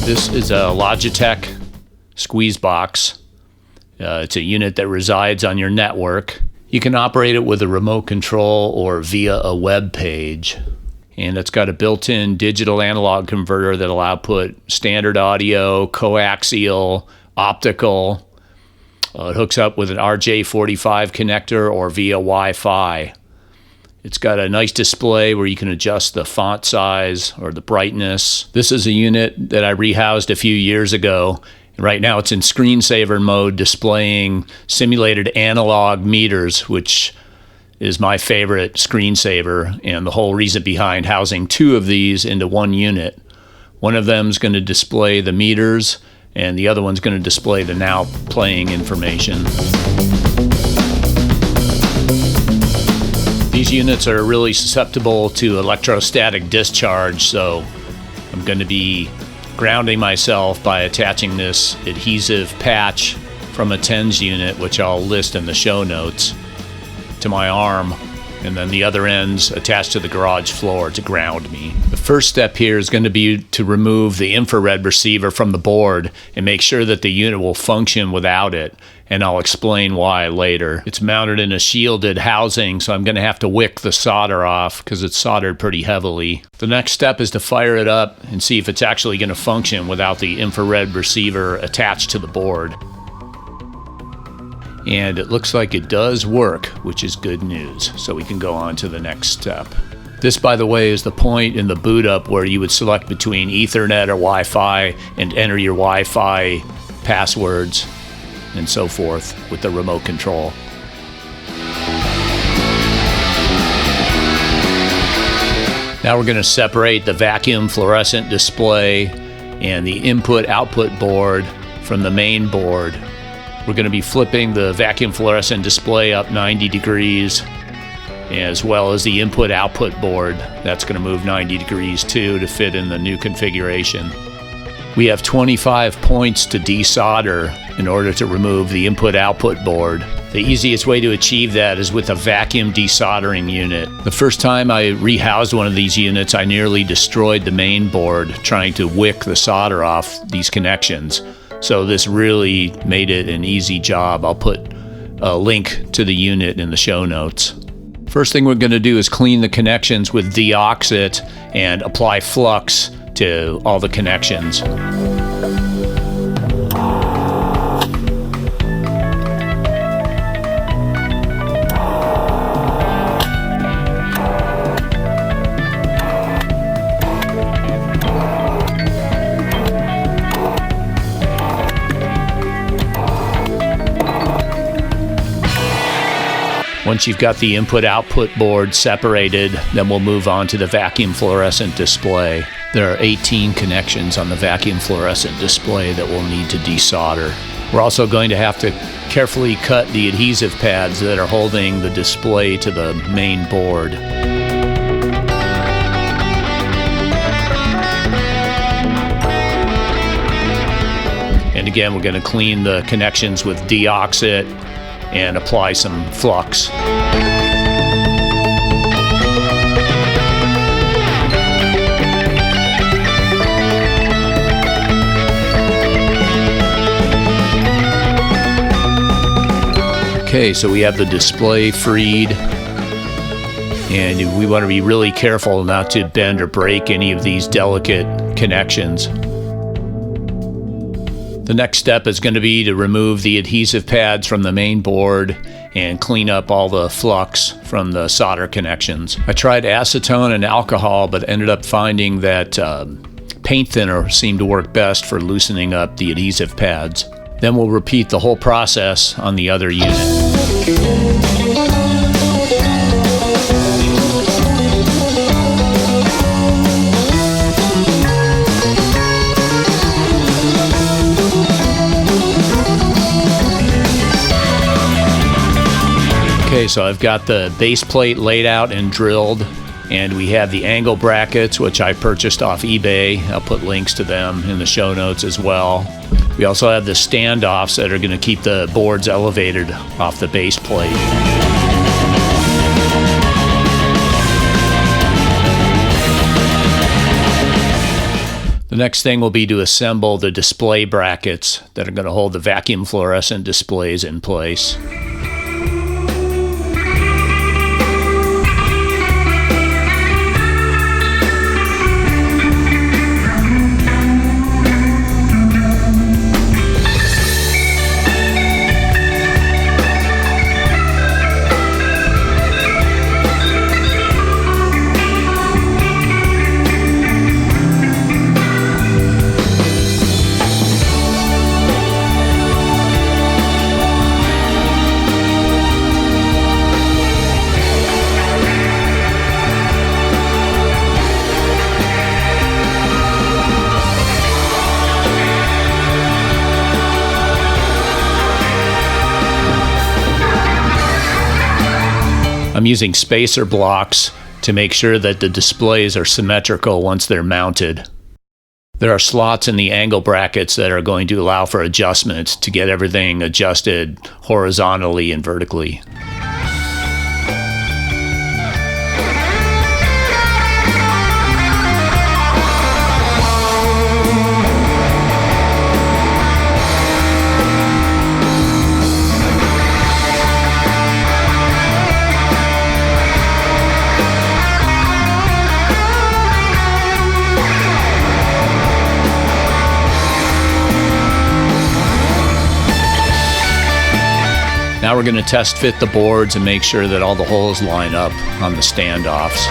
This is a Logitech Squeezebox. It's a unit that resides on your network. You can operate it with a remote control or via a web page. And it's got a built-in digital analog converter that'll output standard audio, coaxial, optical. It hooks up with an RJ45 connector or via Wi-Fi. It's got a nice display where you can adjust the font size or the brightness. This is a unit that I rehoused a few years ago. Right now it's in screensaver mode, displaying simulated analog meters, which is my favorite screensaver, and the whole reason behind housing two of these into one unit. One of them is going to display the meters, and the other one's going to display the now playing information. These units are really susceptible to electrostatic discharge, so I'm going to be grounding myself by attaching this adhesive patch from a TENS unit, which I'll list in the show notes, to my arm, and then the other end's attached to the garage floor to ground me. The first step here is going to be to remove the infrared receiver from the board and make sure that the unit will function without it, and I'll explain why later. It's mounted in a shielded housing, so I'm going to have to wick the solder off because it's soldered pretty heavily. The next step is to fire it up and see if it's actually going to function without the infrared receiver attached to the board. And it looks like it does work, which is good news. So we can go on to the next step. This, by the way, is the point in the boot up where you would select between Ethernet or Wi-Fi and enter your Wi-Fi passwords and so forth with the remote control. Now we're going to separate the vacuum fluorescent display and the input-output board from the main board. We're going to be flipping the vacuum fluorescent display up 90 degrees, as well as the input-output board. That's going to move 90 degrees too to fit in the new configuration. We have 25 points to desolder in order to remove the input-output board. The easiest way to achieve that is with a vacuum desoldering unit. The first time I rehoused one of these units, I nearly destroyed the main board trying to wick the solder off these connections. So this really made it an easy job. I'll put a link to the unit in the show notes. First thing we're going to do is clean the connections with deoxit and apply flux to all the connections. Once you've got the input-output board separated, then we'll move on to the vacuum fluorescent display. There are 18 connections on the vacuum fluorescent display that we'll need to desolder. We're also going to have to carefully cut the adhesive pads that are holding the display to the main board. And again, we're going to clean the connections with deoxit and apply some flux. Okay, so we have the display freed, and we want to be really careful not to bend or break any of these delicate connections. The next step is going to be to remove the adhesive pads from the main board and clean up all the flux from the solder connections. I tried acetone and alcohol, but ended up finding that paint thinner seemed to work best for loosening up the adhesive pads. Then we'll repeat the whole process on the other unit. Okay, so I've got the base plate laid out and drilled, and we have the angle brackets, which I purchased off eBay. I'll put links to them in the show notes as well. We also have the standoffs that are going to keep the boards elevated off the base plate. The next thing will be to assemble the display brackets that are going to hold the vacuum fluorescent displays in place. I'm using spacer blocks to make sure that the displays are symmetrical once they're mounted. There are slots in the angle brackets that are going to allow for adjustments to get everything adjusted horizontally and vertically. Now we're going to test fit the boards and make sure that all the holes line up on the standoffs.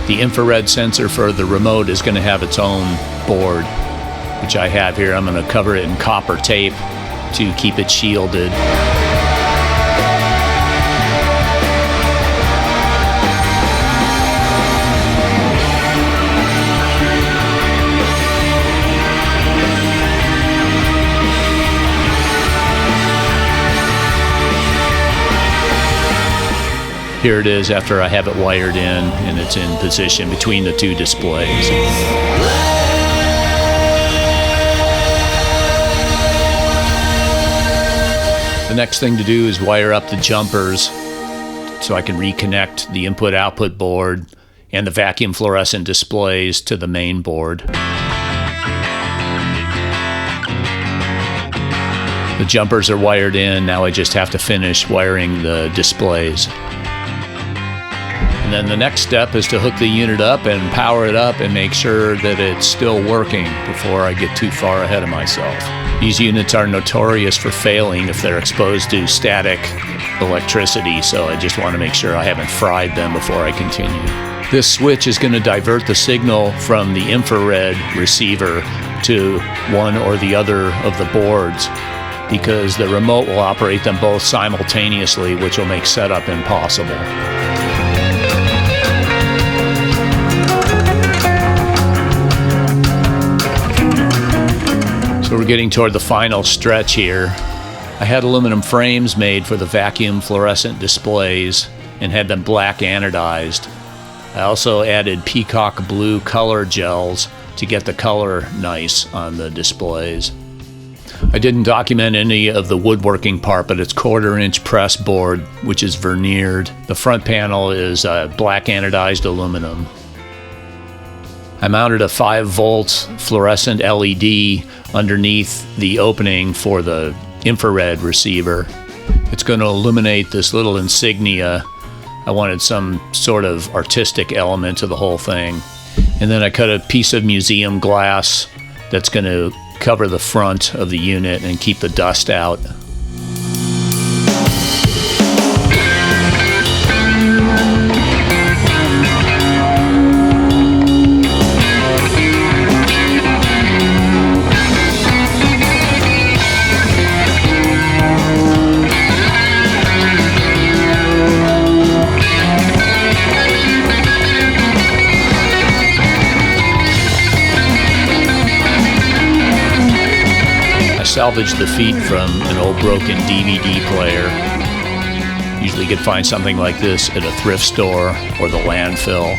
The infrared sensor for the remote is going to have its own board, which I have here. I'm going to cover it in copper tape to keep it shielded. Here it is after I have it wired in and it's in position between the two displays. The next thing to do is wire up the jumpers so I can reconnect the input-output board and the vacuum fluorescent displays to the main board. The jumpers are wired in, now I just have to finish wiring the displays. And then the next step is to hook the unit up and power it up and make sure that it's still working before I get too far ahead of myself. These units are notorious for failing if they're exposed to static electricity, so I just want to make sure I haven't fried them before I continue. This switch is going to divert the signal from the infrared receiver to one or the other of the boards, because the remote will operate them both simultaneously, which will make setup impossible. So we're getting toward the final stretch here. I had aluminum frames made for the vacuum fluorescent displays and had them black anodized. I also added peacock blue color gels to get the color nice on the displays. I didn't document any of the woodworking part, but it's 1/4-inch press board, which is veneered. The front panel is black anodized aluminum. I mounted a 5-volt fluorescent LED underneath the opening for the infrared receiver. It's going to illuminate this little insignia. I wanted some sort of artistic element to the whole thing. And then I cut a piece of museum glass that's going to cover the front of the unit and keep the dust out. Salvaged the feet from an old broken DVD player. Usually you could find something like this at a thrift store or the landfill.